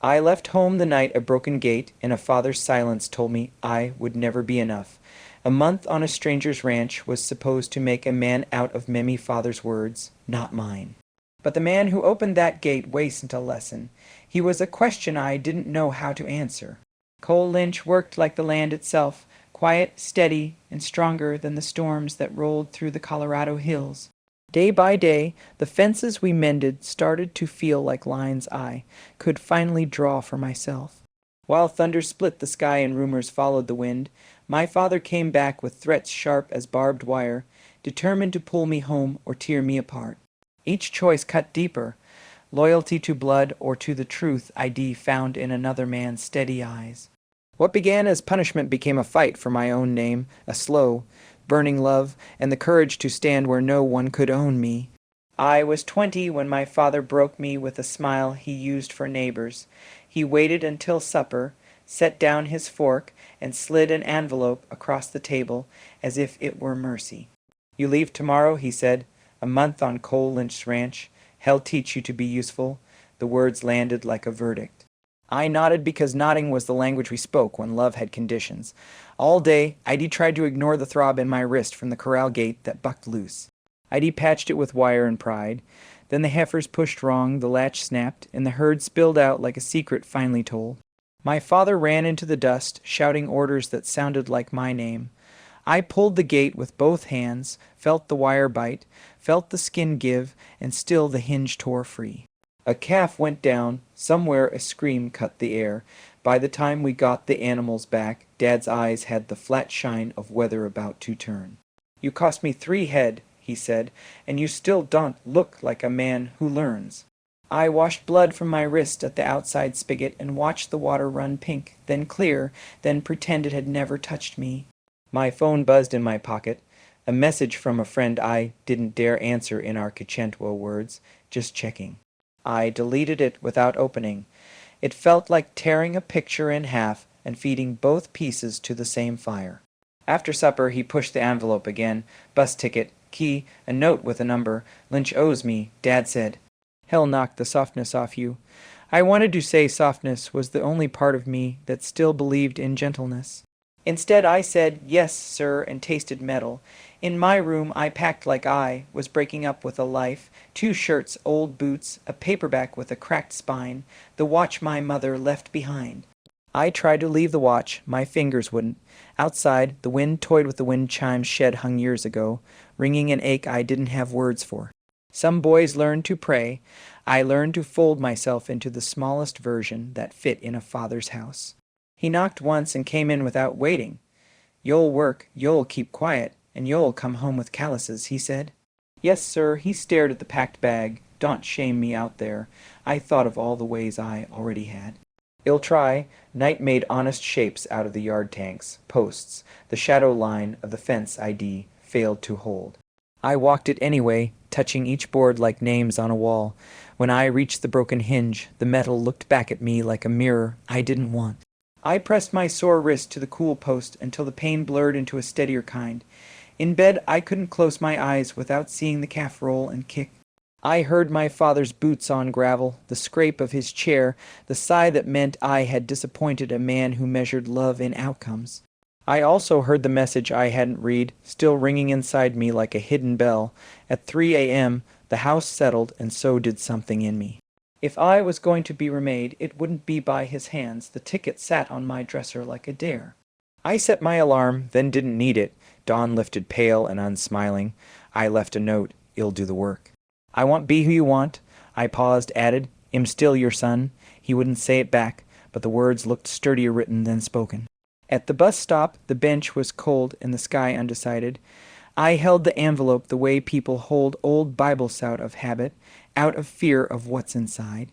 I left home the night a broken gate, and a father's silence told me I would never be enough. A month on a stranger's ranch was supposed to make a man out of many father's words, not mine. But the man who opened that gate wasn't a lesson. He was a question I didn't know how to answer. Cole Lynch worked like the land itself, quiet, steady, and stronger than the storms that rolled through the Colorado hills. Day by day, the fences we mended started to feel like lines I could finally draw for myself. While thunder split the sky and rumors followed the wind, my father came back with threats sharp as barbed wire, determined to pull me home or tear me apart. Each choice cut deeper, loyalty to blood or to the truth ID found in another man's steady eyes. What began as punishment became a fight for my own name, a slow, burning love, and the courage to stand where no one could own me. I was 20 when my father broke me with a smile he used for neighbors. He waited until supper, set down his fork, and slid an envelope across the table as if it were mercy. "You leave tomorrow," he said. "A month on Cole Lynch's ranch. Hell teach you to be useful." The words landed like a verdict. I nodded because nodding was the language we spoke when love had conditions. All day, ID tried to ignore the throb in my wrist from the corral gate that bucked loose. ID patched it with wire and pride. Then the heifers pushed wrong, the latch snapped, and the herd spilled out like a secret finally told. My father ran into the dust, shouting orders that sounded like my name. I pulled the gate with both hands, felt the wire bite, felt the skin give, and still the hinge tore free. A calf went down, somewhere a scream cut the air. By the time we got the animals back, Dad's eyes had the flat shine of weather about to turn. "You cost me 3 head," he said, "and you still don't look like a man who learns." I washed blood from my wrist at the outside spigot and watched the water run pink, then clear, then pretend it had never touched me. My phone buzzed in my pocket. A message from a friend I didn't dare answer in our Quechua words, just checking. I deleted it without opening. It felt like tearing a picture in half and feeding both pieces to the same fire. After supper, he pushed the envelope again. "Bus ticket, key, a note with a number. Lynch owes me," Dad said. Hell knocked the softness off you. I wanted to say softness was the only part of me that still believed in gentleness. Instead, I said, "Yes, sir," and tasted metal. In my room, I packed like I was breaking up with a life, 2 shirts, old boots, a paperback with a cracked spine, the watch my mother left behind. I tried to leave the watch, my fingers wouldn't. Outside, the wind toyed with the wind chimes shed hung years ago, ringing an ache I didn't have words for. Some boys learn to pray. I learned to fold myself into the smallest version that fit in a father's house. He knocked once and came in without waiting. "You'll work, you'll keep quiet, and you'll come home with calluses," he said. "Yes, sir." He stared at the packed bag. "Don't shame me out there." I thought of all the ways I already had. "I'll try." Night made honest shapes out of the yard tanks, posts. The shadow line of the fence ID failed to hold. I walked it anyway, touching each board like names on a wall. When I reached the broken hinge, the metal looked back at me like a mirror I didn't want. I pressed my sore wrist to the cool post until the pain blurred into a steadier kind. In bed, I couldn't close my eyes without seeing the calf roll and kick. I heard my father's boots on gravel, the scrape of his chair, the sigh that meant I had disappointed a man who measured love in outcomes. I also heard the message I hadn't read, still ringing inside me like a hidden bell. At 3 a.m., the house settled, and so did something in me. If I was going to be remade, it wouldn't be by his hands. The ticket sat on my dresser like a dare. I set my alarm, then didn't need it. Dawn lifted pale and unsmiling. I left a note. "I'll do the work." "I won't be who you want." I paused, added, "I'm still your son." He wouldn't say it back, but the words looked sturdier written than spoken. At the bus stop, the bench was cold and the sky undecided. I held the envelope the way people hold old Bibles out of habit, out of fear of what's inside.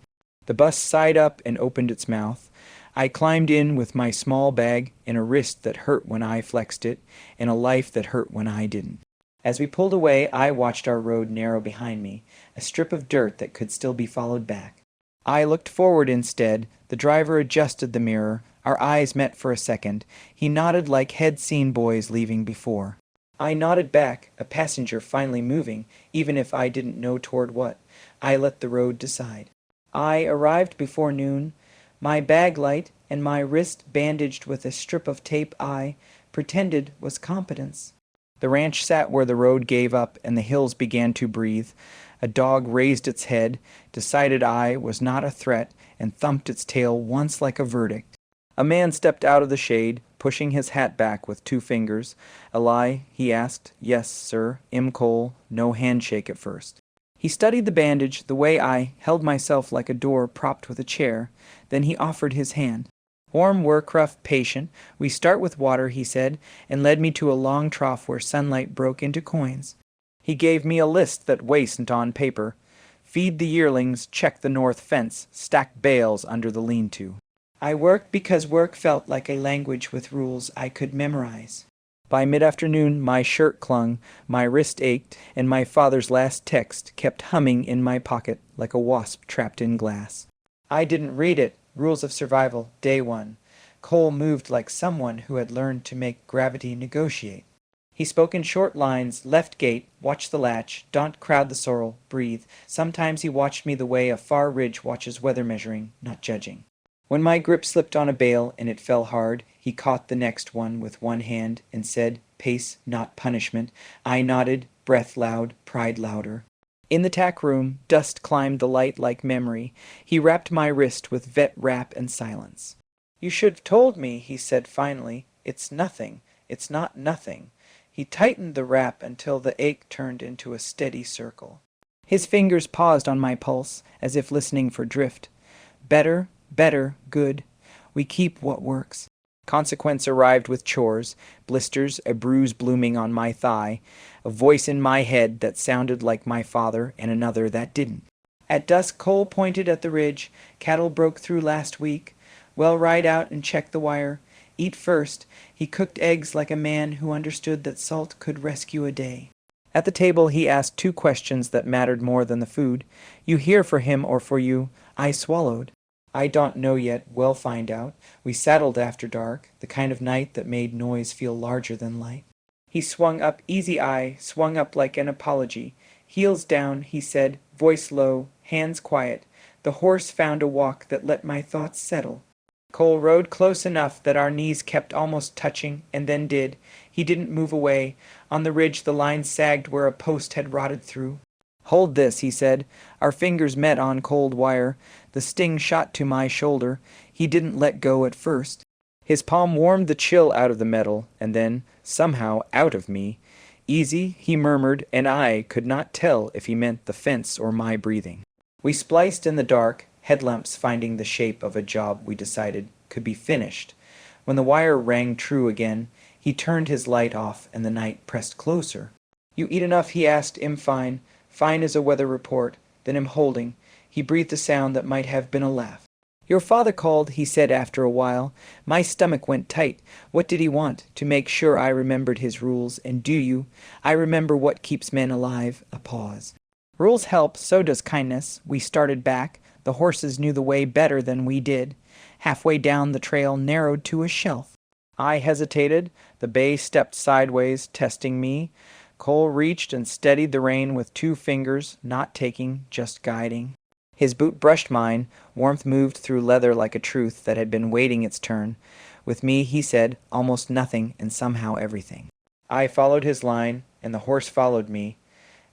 The bus sighed up and opened its mouth. I climbed in with my small bag and a wrist that hurt when I flexed it, and a life that hurt when I didn't. As we pulled away, I watched our road narrow behind me, a strip of dirt that could still be followed back. I looked forward instead. The driver adjusted the mirror. Our eyes met for a second. He nodded like he'd-seen boys leaving before. I nodded back, a passenger finally moving, even if I didn't know toward what. I let the road decide. I arrived before noon. My bag light and my wrist bandaged with a strip of tape I pretended was competence. The ranch sat where the road gave up and the hills began to breathe. A dog raised its head, decided I was not a threat, and thumped its tail once like a verdict. A man stepped out of the shade, pushing his hat back with 2 fingers. "A lie?" he asked. "Yes, sir. M. Cole. No handshake at first." He studied the bandage, the way I held myself like a door propped with a chair. Then he offered his hand. "Warm work, rough, patient. We start with water," he said, and led me to a long trough where sunlight broke into coins. He gave me a list that wasn't on paper. Feed the yearlings, check the north fence, stack bales under the lean-to. I worked because work felt like a language with rules I could memorize. By mid-afternoon my shirt clung, my wrist ached, and my father's last text kept humming in my pocket like a wasp trapped in glass. I didn't read it. Rules of Survival, Day 1. Cole moved like someone who had learned to make gravity negotiate. He spoke in short lines, left gate, watch the latch, don't crowd the sorrel, breathe. Sometimes he watched me the way a far ridge watches weather measuring, not judging. When my grip slipped on a bale and it fell hard, he caught the next one with one hand and said, "Pace, not punishment." I nodded, breath loud, pride louder. In the tack room, dust climbed the light like memory. He wrapped my wrist with vet wrap and silence. "You should have told me," he said finally. "It's nothing. It's not nothing." He tightened the wrap until the ache turned into a steady circle. His fingers paused on my pulse, as if listening for drift. Better, better, good. We keep what works. Consequence arrived with chores, blisters, a bruise blooming on my thigh, a voice in my head that sounded like my father and another that didn't. At dusk Cole pointed at the ridge. Cattle broke through last week. Well, ride out and check the wire. Eat first. He cooked eggs like a man who understood that salt could rescue a day. At the table he asked 2 questions that mattered more than the food. "You here for him or for you?" I swallowed. "I don't know yet. We'll find out." We saddled after dark, the kind of night that made noise feel larger than light. He swung up, easy eye, swung up like an apology. Heels down, he said, voice low, hands quiet. The horse found a walk that let my thoughts settle. Cole rode close enough that our knees kept almost touching, and then did. He didn't move away. On the ridge the line sagged where a post had rotted through. "Hold this," he said. Our fingers met on cold wire. The sting shot to my shoulder. He didn't let go at first. His palm warmed the chill out of the metal, and then, somehow, out of me. "Easy," he murmured, and I could not tell if he meant the fence or my breathing. We spliced in the dark, headlamps finding the shape of a job we decided could be finished. When the wire rang true again, he turned his light off and the night pressed closer. "You eat enough?" he asked. "I'm fine. Fine as a weather report." Then I'm holding. He breathed a sound that might have been a laugh. "Your father called," he said after a while. My stomach went tight. What did he want? To make sure I remembered his rules. And do you? I remember what keeps men alive. A pause. Rules help, so does kindness. We started back. The horses knew the way better than we did. Halfway down the trail narrowed to a shelf. I hesitated. The bay stepped sideways, testing me. Cole reached and steadied the rein with 2 fingers, not taking, just guiding. His boot brushed mine. Warmth moved through leather like a truth that had been waiting its turn. With me, he said, almost nothing and somehow everything. I followed his line, and the horse followed me.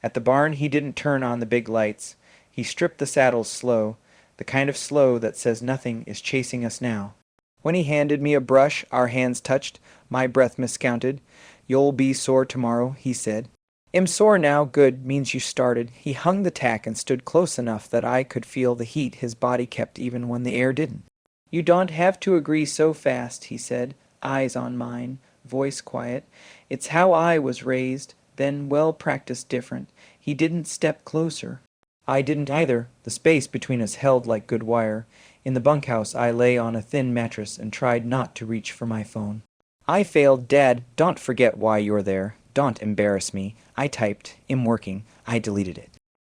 At the barn, he didn't turn on the big lights. He stripped the saddles slow, the kind of slow that says nothing is chasing us now. When he handed me a brush, our hands touched. My breath miscounted. "You'll be sore tomorrow," he said. "I'm sore now. Good. Means you started." He hung the tack and stood close enough that I could feel the heat his body kept even when the air didn't. "You don't have to agree so fast," he said, eyes on mine, voice quiet. "It's how I was raised, then well practiced different." He didn't step closer. I didn't either. The space between us held like good wire. In the bunkhouse I lay on a thin mattress and tried not to reach for my phone. I failed. "Dad, don't forget why you're there. Don't embarrass me." I typed, "I'm working." I deleted it.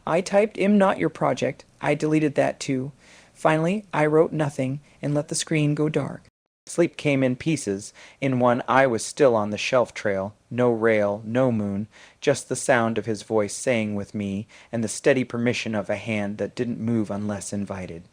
I typed, "I'm not your project." I deleted that too. Finally, I wrote nothing and let the screen go dark. Sleep came in pieces. In one, I was still on the shelf trail. No rail, no moon, just the sound of his voice saying with me and the steady permission of a hand that didn't move unless invited.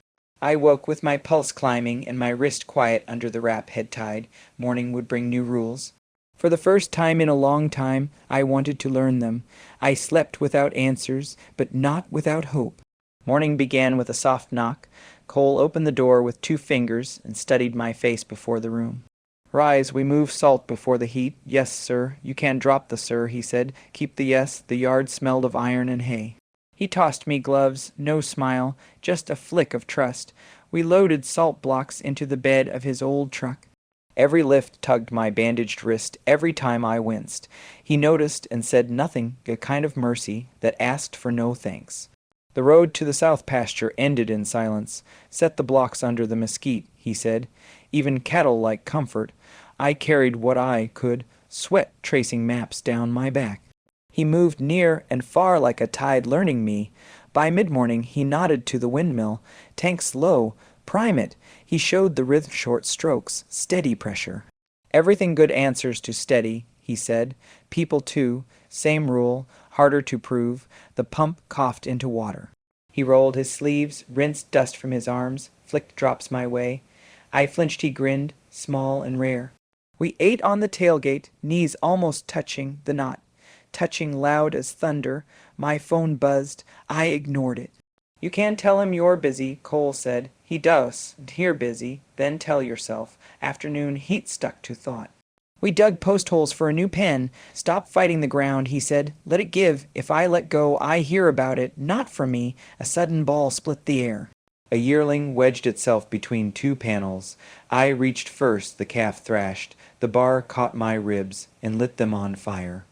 I woke with my pulse climbing and my wrist quiet under the wrap head tied. Morning would bring new rules. For the first time in a long time, I wanted to learn them. I slept without answers, but not without hope. Morning began with a soft knock. Cole opened the door with 2 fingers and studied my face before the room. "Rise, we move salt before the heat. Yes, sir. You can't drop the sir," he said. "Keep the yes. The yard smelled of iron and hay." He tossed me gloves, no smile, just a flick of trust. We loaded salt blocks into the bed of his old truck. Every lift tugged my bandaged wrist every time I winced. He noticed and said nothing, a kind of mercy that asked for no thanks. The road to the south pasture ended in silence. "Set the blocks under the mesquite," he said. Even cattle like comfort. I carried what I could, sweat tracing maps down my back. He moved near and far like a tide learning me. By mid-morning he nodded to the windmill. "Tank slow. Prime it." He showed the rhythm short strokes, steady pressure. "Everything good answers to steady," he said. "People too. Same rule. Harder to prove." The pump coughed into water. He rolled his sleeves, rinsed dust from his arms, flicked drops my way. I flinched. He grinned, small and rare. We ate on the tailgate, knees almost touching the knot. Touching loud as thunder. My phone buzzed. I ignored it. "You can tell him you're busy," Cole said. "He does. Hear busy. Then tell yourself." Afternoon heat stuck to thought. We dug post holes for a new pen. "Stop fighting the ground," he said. "Let it give. If I let go, I hear about it. Not from me." A sudden ball split the air. A yearling wedged itself between 2 panels. I reached first, the calf thrashed. The bar caught my ribs and lit them on fire.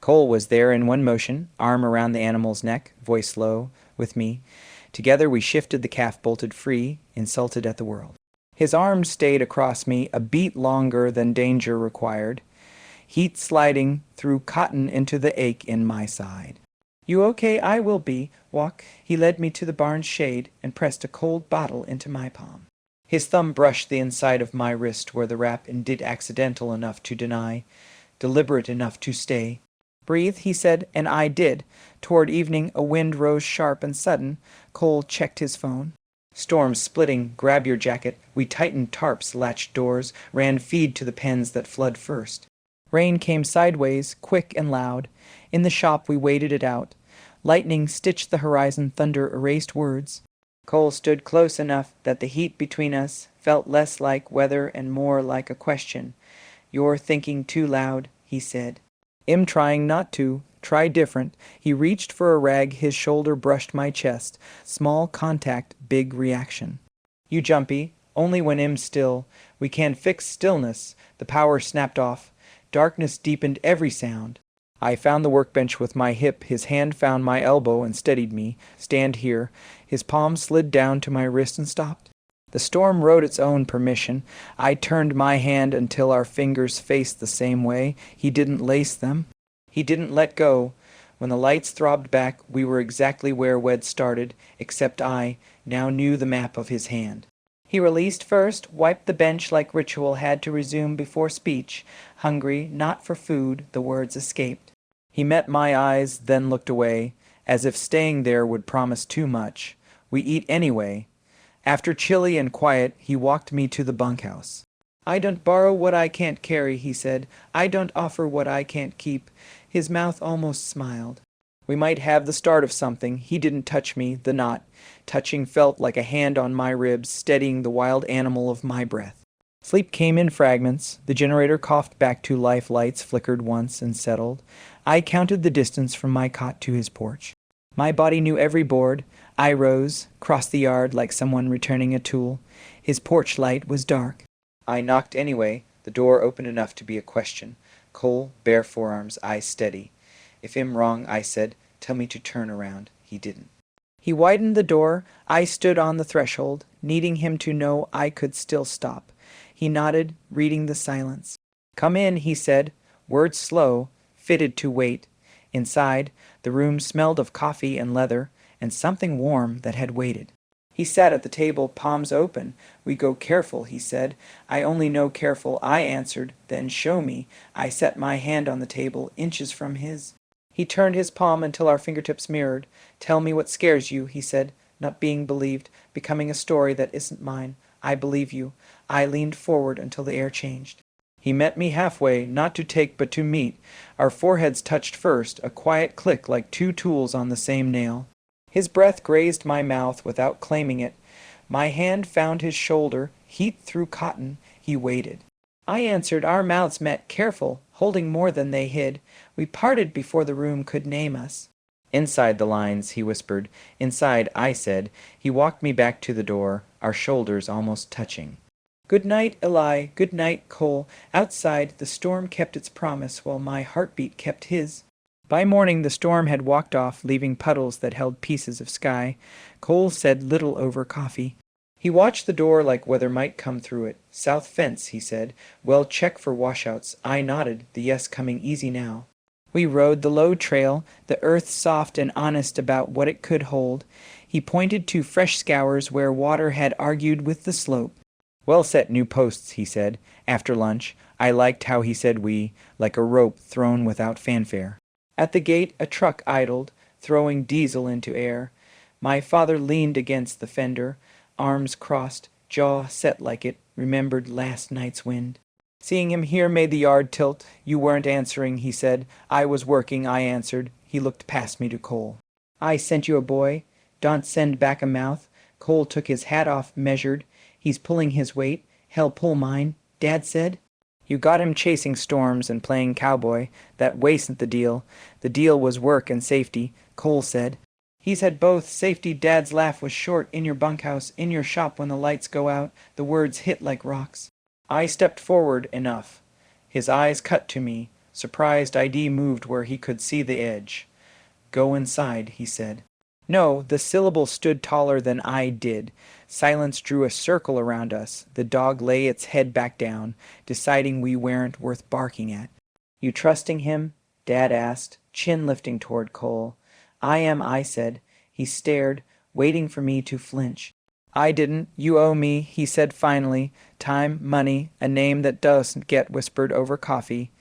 Cole was there in one motion, arm around the animal's neck, voice low, with me. Together we shifted, the calf bolted free, insulted at the world. His arms stayed across me a beat longer than danger required, heat sliding through cotton into the ache in my side. "You okay? I will be. Walk." He led me to the barn's shade and pressed a cold bottle into my palm. His thumb brushed the inside of my wrist where the wrap did accidental enough to deny, deliberate enough to stay. "Breathe," he said, and I did. Toward evening, a wind rose sharp and sudden. Cole checked his phone. Storm splitting, grab your jacket. We tightened tarps, latched doors, ran feed to the pens that flood first. Rain came sideways, quick and loud. In the shop we waited it out. Lightning stitched the horizon, thunder erased words. Cole stood close enough that the heat between us felt less like weather and more like a question. "You're thinking too loud," he said. "I'm trying not to. Try different." He reached for a rag, his shoulder brushed my chest. Small contact, big reaction. "You jumpy. Only when I'm still. We can fix stillness." The power snapped off. Darkness deepened every sound. I found the workbench with my hip. His hand found my elbow and steadied me. "Stand here." His palm slid down to my wrist and stopped. The storm wrote its own permission. I turned my hand until our fingers faced the same way. He didn't lace them. He didn't let go. When the lights throbbed back, we were exactly where we'd started, except I now knew the map of his hand. He released first, wiped the bench like ritual had to resume before speech. Hungry, not for food, the words escaped. He met my eyes, then looked away, as if staying there would promise too much. "We eat anyway." After chilly and quiet, he walked me to the bunkhouse. "I don't borrow what I can't carry," he said. "I don't offer what I can't keep." His mouth almost smiled. We might have the start of something. He didn't touch me, the knot. Touching felt like a hand on my ribs, steadying the wild animal of my breath. Sleep came in fragments. The generator coughed back to life. Lights flickered once and settled. I counted the distance from my cot to his porch. My body knew every board. I rose, crossed the yard like someone returning a tool. His porch light was dark. I knocked anyway. The door opened enough to be a question. Cole, bare forearms, eyes steady. "If I'm wrong," I said, "tell me to turn around." He didn't. He widened the door. I stood on the threshold, needing him to know I could still stop. He nodded, reading the silence. "Come in," he said, words slow, fitted to wait. Inside, the room smelled of coffee and leather, and something warm that had waited. He sat at the table, palms open. "We go careful," he said. "I only know careful," I answered. "Then show me." I set my hand on the table, inches from his. He turned his palm until our fingertips mirrored. "Tell me what scares you," he said. not being believed, becoming a story that isn't mine. I believe you. I leaned forward until the air changed. He met me halfway, not to take but to meet. Our foreheads touched first, a quiet click like two tools on the same nail. His breath grazed my mouth without claiming it. My hand found his shoulder, heat through cotton. He waited. I answered, our mouths met, careful, holding more than they hid. We parted before the room could name us. Inside the lines, he whispered. Inside, I said. He walked me back to the door, our shoulders almost touching. Good night, Eli. Good night, Cole. Outside, the storm kept its promise while my heartbeat kept his. By morning, the storm had walked off, leaving puddles that held pieces of sky. Cole said little over coffee. He watched the door like weather might come through it. South fence, he said. Well, check for washouts. I nodded, the yes coming easy now. We rode the low trail, the earth soft and honest about what it could hold. He pointed to fresh scours where water had argued with the slope. Well set new posts, he said. After lunch, I liked how he said we, like a rope thrown without fanfare. At the gate a truck idled, throwing diesel into air. My father leaned against the fender, arms crossed, jaw set like it remembered last night's wind. Seeing him here made the yard tilt. You weren't answering, he said. I was working, I answered. He looked past me to Cole. I sent you a boy. Don't send back a mouth. Cole took his hat off, measured. He's pulling his weight. Hell, pull mine, Dad said. You got him chasing storms and playing cowboy. That wasn't the deal. The deal was work and safety, Cole said. He's had both. Safety, Dad's laugh was short. In your bunkhouse, in your shop when the lights go out. The words hit like rocks. I stepped forward enough. His eyes cut to me. Surprised ID moved where he could see the edge. Go inside, he said. No, the syllable stood taller than I did. Silence drew a circle around us. The dog lay its head back down, deciding we weren't worth barking at. You trusting him? Dad asked, chin lifting toward Cole. I am, I said. He stared, waiting for me to flinch. I didn't. You owe me, he said finally. Time, money, a name that doesn't get whispered over coffee.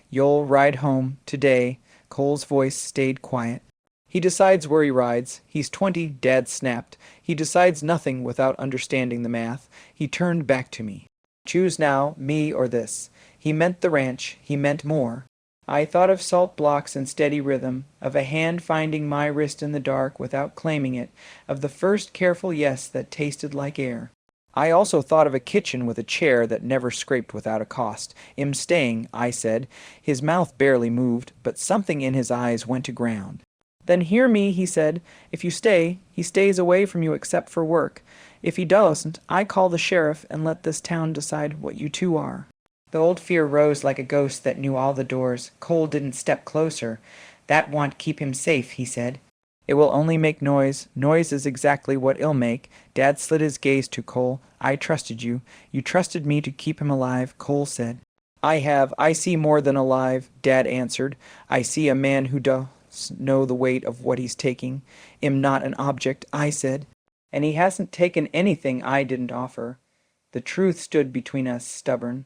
You'll ride home today. Cole's voice stayed quiet. He decides where he rides. He's 20, Dad snapped. He decides nothing without understanding the math. He turned back to me. Choose now, me or this. He meant the ranch. He meant more. I thought of salt blocks and steady rhythm, of a hand finding my wrist in the dark without claiming it, of the first careful yes that tasted like air. I also thought of a kitchen with a chair that never scraped without a cost. "Im staying," I said. His mouth barely moved, but something in his eyes went to ground. "Then hear me," he said. "If you stay, he stays away from you except for work. If he doesn't, I call the sheriff and let this town decide what you two are." The old fear rose like a ghost that knew all the doors. Cole didn't step closer. "That won't keep him safe," he said. "It will only make noise. Noise is exactly what it'll make." Dad slid his gaze to Cole. "I trusted you. You trusted me to keep him alive," Cole said. "I have. I see more than alive," Dad answered. "I see a man who does know the weight of what he's taking. Am not an object," I said. "And he hasn't taken anything I didn't offer." The truth stood between us, stubborn.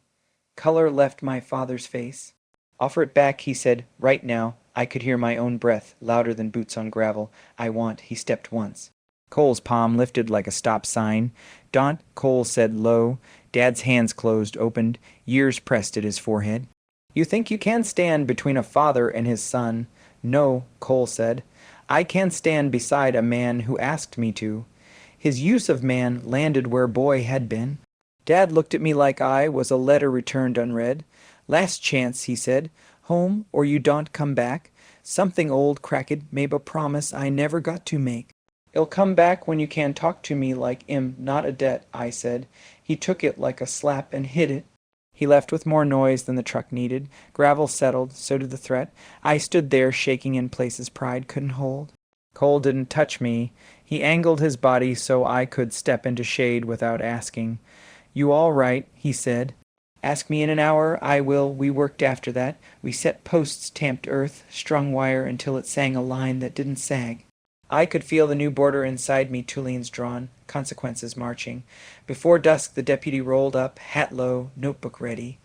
Color left my father's face. "Offer it back," he said, "right now." I could hear my own breath, louder than boots on gravel. "I want." He stepped once. Cole's palm lifted like a stop sign. "Don't," Cole said low. Dad's hands closed, opened. Years pressed at his forehead. "You think you can stand between a father and his son?" "No," Cole said. "I can stand beside a man who asked me to." His use of man landed where boy had been. Dad looked at me like I was a letter returned unread. "Last chance," he said. "Home, or you don't come back. Something old cracked, maybe a promise I never got to make." "It'll come back when you can talk to me like not a debt," I said. He took it like a slap and hid it. He left with more noise than the truck needed. Gravel settled, so did the threat. I stood there shaking in places pride couldn't hold. Cole didn't touch me. He angled his body so I could step into shade without asking. "You all right?" he said. "Ask me in an hour, I will." We worked after that. We set posts, tamped earth, strung wire until it sang a line that didn't sag. I could feel the new border inside me, tulines drawn, consequences marching. Before dusk the deputy rolled up, hat low, notebook ready.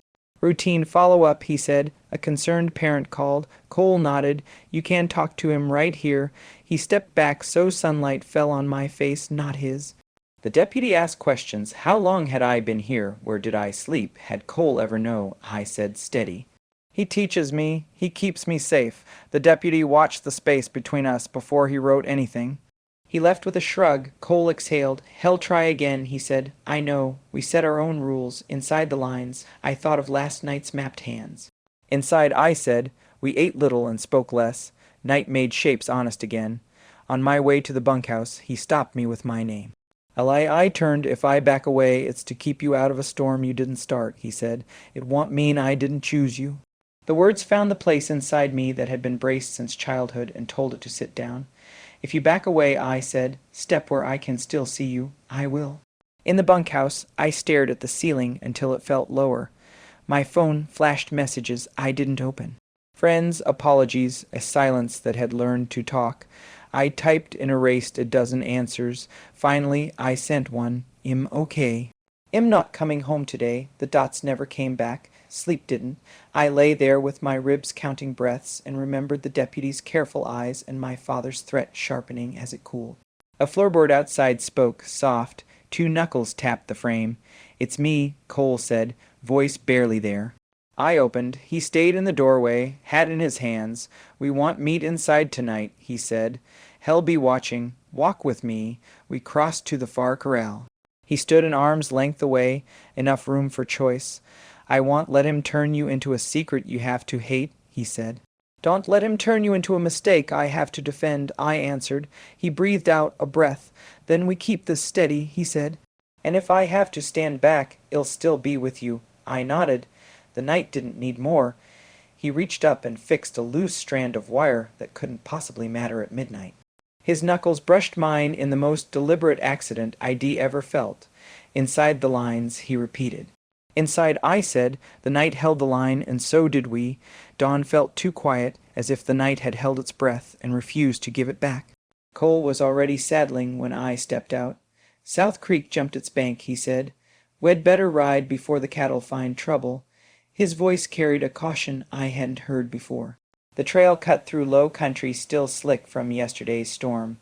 Routine follow-up, he said. A concerned parent called. Cole nodded. You can talk to him right here. He stepped back so sunlight fell on my face, not his. The deputy asked questions. How long had I been here? Where did I sleep? Had Cole ever know? I said steady. He teaches me. He keeps me safe. The deputy watched the space between us before he wrote anything. He left with a shrug. Cole exhaled. Hell, try again, he said. I know. We set our own rules. Inside the lines, I thought of last night's mapped hands. Inside, I said, we ate little and spoke less. Night made shapes honest again. On my way to the bunkhouse, he stopped me with my name. A lie I turned. If I back away, it's to keep you out of a storm you didn't start, he said. It won't mean I didn't choose you. The words found the place inside me that had been braced since childhood and told it to sit down. If you back away, I said, step where I can still see you. I will. In the bunkhouse, I stared at the ceiling until it felt lower. My phone flashed messages I didn't open. Friends, apologies, a silence that had learned to talk. I typed and erased a dozen answers. Finally, I sent one. I'm okay. I'm not coming home today. The dots never came back. Sleep didn't. I lay there with my ribs counting breaths and remembered the deputy's careful eyes and my father's threat sharpening as it cooled. A floorboard outside spoke, soft. 2 knuckles tapped the frame. It's me, Cole said, voice barely there. I opened. He stayed in the doorway, hat in his hands. We want meat inside tonight, he said. Hell be watching. Walk with me. We crossed to the far corral. He stood an arm's length away, enough room for choice. I won't let him turn you into a secret you have to hate, he said. Don't let him turn you into a mistake I have to defend, I answered. He breathed out a breath. Then we keep this steady, he said. And if I have to stand back, I'll still be with you. I nodded. The night didn't need more. He reached up and fixed a loose strand of wire that couldn't possibly matter at midnight. His knuckles brushed mine in the most deliberate accident ID ever felt. Inside the lines, he repeated. Inside, I said, the night held the line, and so did we. Dawn felt too quiet, as if the night had held its breath and refused to give it back. Cole was already saddling when I stepped out. South Creek jumped its bank, he said. We'd better ride before the cattle find trouble. His voice carried a caution I hadn't heard before. The trail cut through low country still slick from yesterday's storm.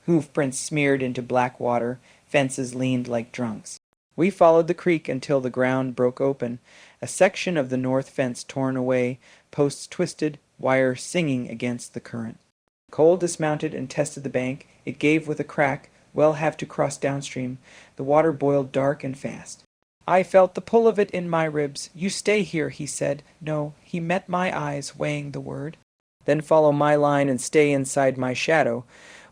Hoof prints smeared into black water, fences leaned like drunks. We followed the creek until the ground broke open, a section of the north fence torn away, posts twisted, wire singing against the current. Cole dismounted and tested the bank. It gave with a crack. We'll have to cross downstream. The water boiled dark and fast. I felt the pull of it in my ribs. You stay here, he said. No, he met my eyes, weighing the word. Then follow my line and stay inside my shadow.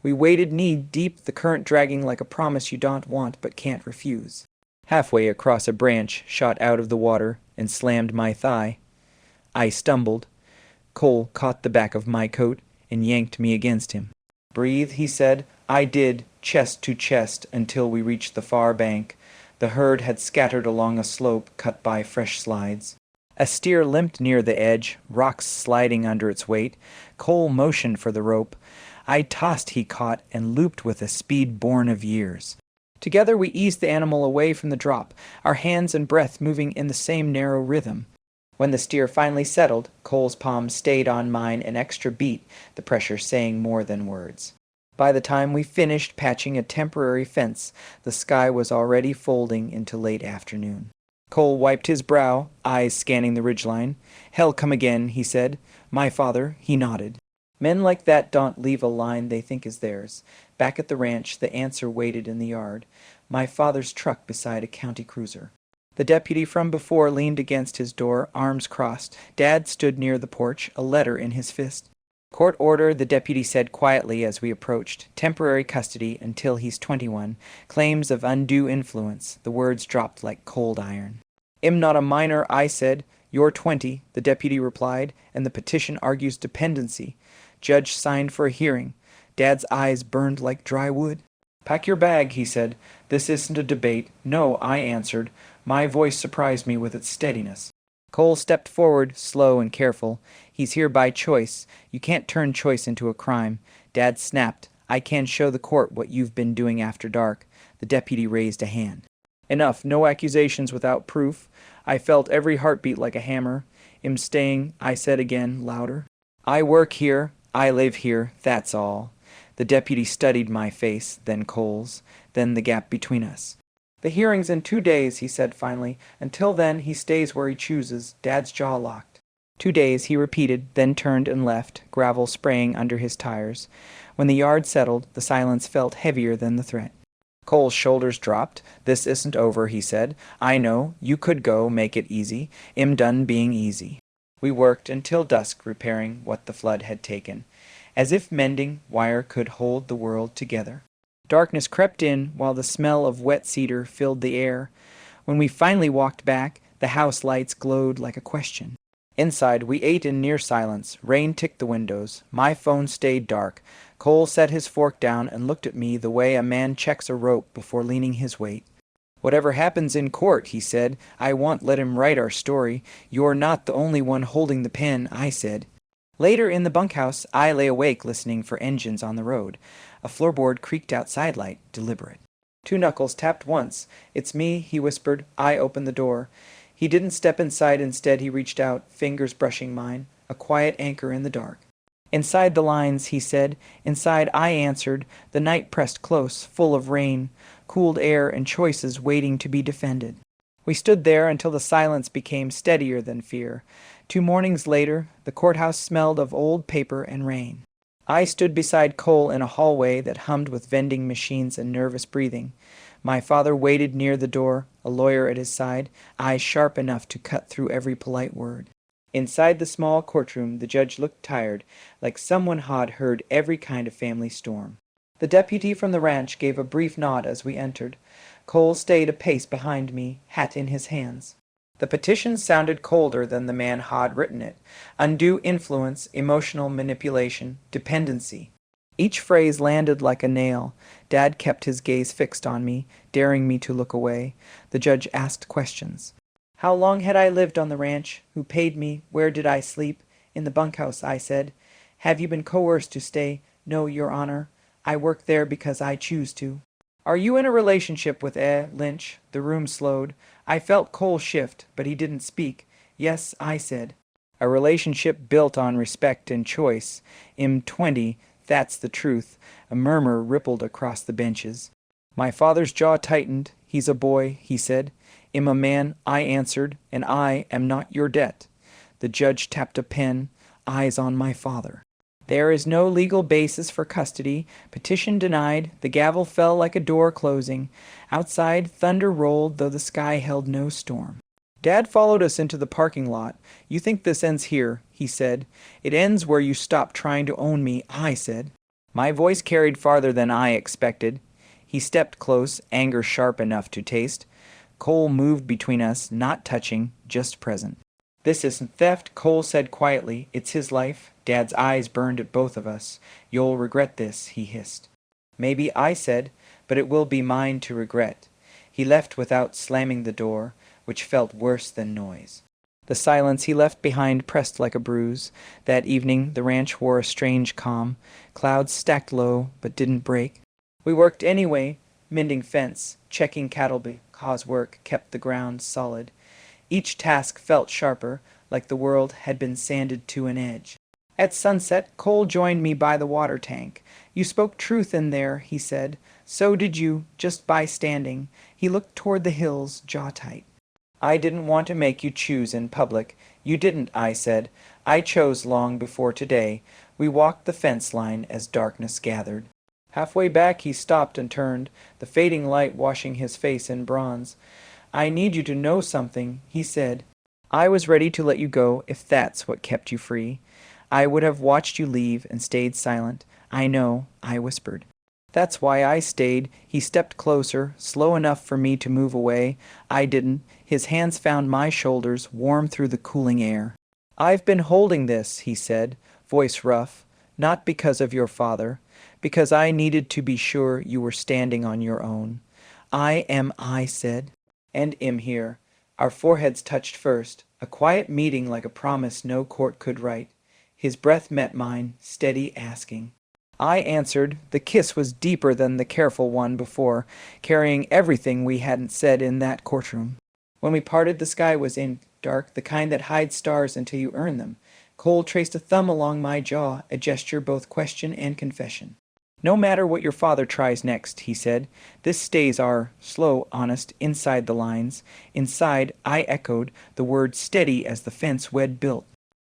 We waded knee-deep, the current dragging like a promise you don't want but can't refuse. Halfway across a branch shot out of the water and slammed my thigh. I stumbled. Cole caught the back of my coat and yanked me against him. Breathe, he said. I did, chest to chest, until we reached the far bank. The herd had scattered along a slope cut by fresh slides. A steer limped near the edge, rocks sliding under its weight. Cole motioned for the rope. I tossed, he caught, and looped with a speed born of years. Together we eased the animal away from the drop, our hands and breath moving in the same narrow rhythm. When the steer finally settled, Cole's palm stayed on mine an extra beat, the pressure saying more than words. By the time we finished patching a temporary fence, the sky was already folding into late afternoon. Cole wiped his brow, eyes scanning the ridgeline. Hell come again, he said. My father, he nodded. Men like that don't leave a line they think is theirs. Back at the ranch, the answer waited in the yard. My father's truck beside a county cruiser. The deputy from before leaned against his door, arms crossed. Dad stood near the porch, a letter in his fist. Court order, the deputy said quietly as we approached. Temporary custody until he's 21. Claims of undue influence. The words dropped like cold iron. I'm not a minor, I said. You're 20, the deputy replied, and the petition argues dependency. Judge signed for a hearing. Dad's eyes burned like dry wood. Pack your bag, he said. This isn't a debate. No, I answered. My voice surprised me with its steadiness. Cole stepped forward, slow and careful. He's here by choice. You can't turn choice into a crime. Dad snapped. I can show the court what you've been doing after dark. The deputy raised a hand. Enough, no accusations without proof. I felt every heartbeat like a hammer. Am staying, I said again, louder. I work here, I live here, that's all. The deputy studied my face, then Cole's, then the gap between us. The hearing's in 2 days, he said finally. Until then, he stays where he chooses, Dad's jaw locked. 2 days, he repeated, then turned and left, gravel spraying under his tires. When the yard settled, the silence felt heavier than the threat. Cole's shoulders dropped. This isn't over, he said. I know. You could go, make it easy. Am done being easy. We worked until dusk repairing what the flood had taken. As if mending wire could hold the world together. Darkness crept in while the smell of wet cedar filled the air. When we finally walked back, the house lights glowed like a question. Inside, we ate in near silence. Rain ticked the windows. My phone stayed dark. Cole set his fork down and looked at me the way a man checks a rope before leaning his weight. Whatever happens in court, he said, I won't let him write our story. You're not the only one holding the pen, I said. Later in the bunkhouse, I lay awake listening for engines on the road. A floorboard creaked out sidelight, deliberate. 2 knuckles tapped once. It's me, he whispered. I opened the door. He didn't step inside. Instead, he reached out, fingers brushing mine, a quiet anchor in the dark. Inside the lines, he said. Inside, I answered. The night pressed close, full of rain, cooled air and choices waiting to be defended. We stood there until the silence became steadier than fear. 2 mornings later, the courthouse smelled of old paper and rain. I stood beside Cole in a hallway that hummed with vending machines and nervous breathing. My father waited near the door, a lawyer at his side, eyes sharp enough to cut through every polite word. Inside the small courtroom, the judge looked tired, like someone had heard every kind of family storm. The deputy from the ranch gave a brief nod as we entered. Cole stayed a pace behind me, hat in his hands. The petition sounded colder than the man had written it. Undue influence, emotional manipulation, dependency. Each phrase landed like a nail. Dad kept his gaze fixed on me, daring me to look away. The judge asked questions. How long had I lived on the ranch? Who paid me? Where did I sleep? In the bunkhouse, I said. Have you been coerced to stay? No, Your Honor. I work there because I choose to. Are you in a relationship with Lynch? The room slowed. I felt Cole shift, but he didn't speak. Yes, I said. A relationship built on respect and choice. I'm 20, that's the truth. A murmur rippled across the benches. My father's jaw tightened. He's a boy, he said. Am a man, I answered, and I am not your debt. The judge tapped a pen, eyes on my father. There is no legal basis for custody. Petition denied. The gavel fell like a door closing. Outside, thunder rolled, though the sky held no storm. Dad followed us into the parking lot. You think this ends here, he said. It ends where you stop trying to own me, I said. My voice carried farther than I expected. He stepped close, anger sharp enough to taste. Cole moved between us, not touching, just present. This isn't theft, Cole said quietly. It's his life. Dad's eyes burned at both of us. You'll regret this, he hissed. Maybe, I said, but it will be mine to regret. He left without slamming the door, which felt worse than noise. The silence he left behind pressed like a bruise. That evening the ranch wore a strange calm. Clouds stacked low, but didn't break. We worked anyway, mending fence, checking cattle because work kept the ground solid. Each task felt sharper, like the world had been sanded to an edge. At sunset, Cole joined me by the water tank. You spoke truth in there, he said. So did you, just by standing. He looked toward the hills, jaw tight. I didn't want to make you choose in public. You didn't, I said. I chose long before today. We walked the fence line as darkness gathered. Halfway back he stopped and turned, the fading light washing his face in bronze. I need you to know something, he said. I was ready to let you go if that's what kept you free. I would have watched you leave and stayed silent. I know, I whispered. That's why I stayed. He stepped closer, slow enough for me to move away. I didn't. His hands found my shoulders, warm through the cooling air. I've been holding this, he said, voice rough, not because of your father, because I needed to be sure you were standing on your own. I said, and am here. Our foreheads touched first, a quiet meeting like a promise no court could write. His breath met mine, steady, asking, I answered. The kiss was deeper than the careful one before, carrying everything we hadn't said in that courtroom. When we parted, the sky was ink dark, the kind that hides stars until you earn them. Cole traced a thumb along my jaw, a gesture both question and confession. No matter what your father tries next, he said, this stays our, slow, honest, inside the lines. Inside, I echoed, the word steady as the fence we'd built.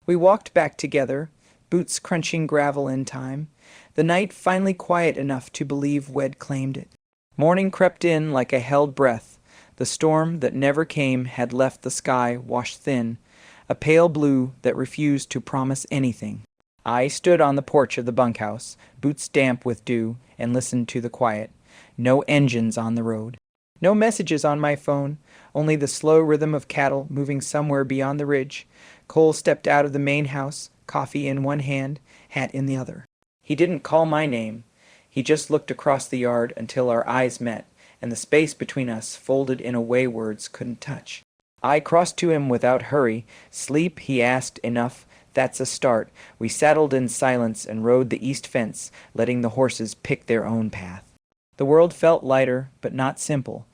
We walked back together, boots crunching gravel in time. The night finally quiet enough to believe we'd claimed it. Morning crept in like a held breath. The storm that never came had left the sky washed thin, a pale blue that refused to promise anything. I stood on the porch of the bunkhouse, boots damp with dew, and listened to the quiet. No engines on the road. No messages on my phone, only the slow rhythm of cattle moving somewhere beyond the ridge. Cole stepped out of the main house, coffee in one hand, hat in the other. He didn't call my name. He just looked across the yard until our eyes met, and the space between us folded in a way words couldn't touch. I crossed to him without hurry. Sleep, he asked. Enough. That's a start. We saddled in silence and rode the east fence, letting the horses pick their own path. The world felt lighter, but not simple.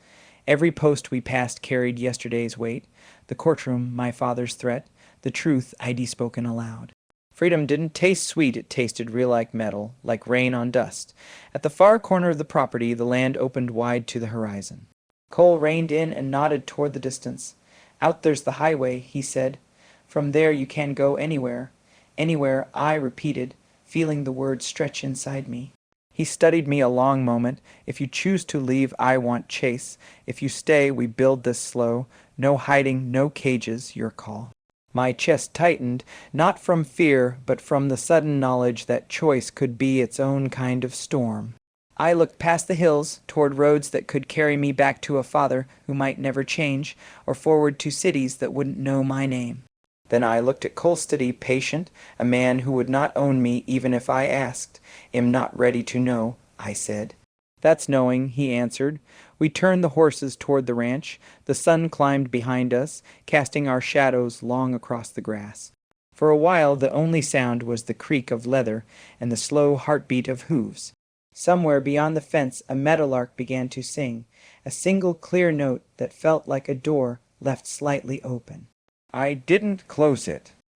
Every post we passed carried yesterday's weight. The courtroom, my father's threat. The truth, ID spoken aloud. Freedom didn't taste sweet, it tasted real like metal, like rain on dust. At the far corner of the property, the land opened wide to the horizon. Cole reined in and nodded toward the distance. Out there's the highway, he said. From there you can go anywhere. Anywhere, I repeated, feeling the words stretch inside me. He studied me a long moment. If you choose to leave, I want chase. If you stay, we build this slow. No hiding, no cages, your call. My chest tightened, not from fear, but from the sudden knowledge that choice could be its own kind of storm. I looked past the hills, toward roads that could carry me back to a father who might never change, or forward to cities that wouldn't know my name. Then I looked at Colsteady, patient, a man who would not own me even if I asked. Am not ready to know, I said. That's knowing, he answered. We turned the horses toward the ranch. The sun climbed behind us, casting our shadows long across the grass. For a while the only sound was the creak of leather and the slow heartbeat of hooves. Somewhere beyond the fence a meadowlark began to sing, a single clear note that felt like a door left slightly open. I didn't close it.